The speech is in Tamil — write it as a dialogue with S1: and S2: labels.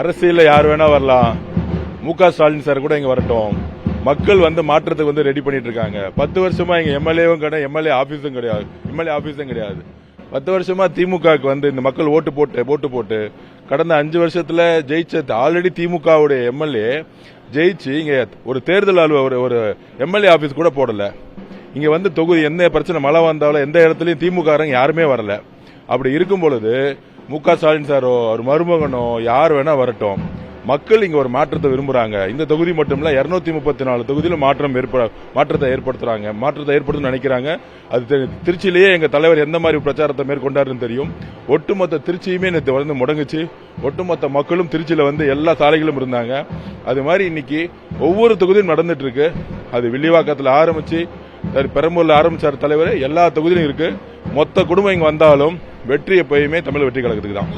S1: அரசியல்ல யார் வேணா வரலாம். மு.க. ஸ்டாலின் சார் கூட இங்க வரட்டும். மக்கள் மாற்றத்துக்கு ரெடி பண்ணிட்டு இருக்காங்க. 10 வருஷமா இங்க எம்எல்ஏவும் கிடையாது, எம்எல்ஏ ஆபீஸும் கிடையாது. 10 வருஷமா திமுகவுக்கு இந்த மக்கள் ஓட்டு போட்டு கடந்த 5 வருஷத்துல ஜெயிச்ச ஆல்ரெடி திமுகவுடைய எம்எல்ஏ ஜெயிச்சு இங்க ஒரு தேர்தல் ஒரு எம்எல்ஏ ஆபீஸ் கூட போடல. இங்க தொகுதி எந்த பிரச்சனை மழை வந்தாலும் எந்த இடத்துலயும் திமுக யாருமே வரல. அப்படி இருக்கும் பொழுது மு.க. ஸ்டாலின் சாரோ ஒரு மருமகனோ யார் வேணா வரட்டும். மக்கள் இங்க ஒரு மாற்றத்தை விரும்புறாங்க. இந்த தொகுதி மட்டும் இல்ல 234 தொகுதியில மாற்றத்தை ஏற்படுத்தணும்னு நினைக்கிறாங்க. அது திருச்சியிலேயே எங்க தலைவர் எந்த மாதிரி பிரச்சாரத்தை மேற்கொண்டாருன்னு தெரியும். ஒட்டுமொத்த திருச்சியுமே முடங்குச்சு. ஒட்டுமொத்த மக்களும் திருச்சியில எல்லா சாலைகளும் இருந்தாங்க. அது மாதிரி இன்னைக்கு ஒவ்வொரு தொகுதியும் நடந்துட்டு இருக்கு. அது வில்லிவாக்கத்தில் ஆரம்பிச்சு பெரம்பூர்ல ஆரம்பிச்சார் தலைவர். எல்லா தொகுதியிலும் இருக்கு. மொத்த குடும்பம் இங்க வந்தாலும் வெற்றி எப்பயுமே தமிழ் வெற்றி கழகத்துக்கு தான்.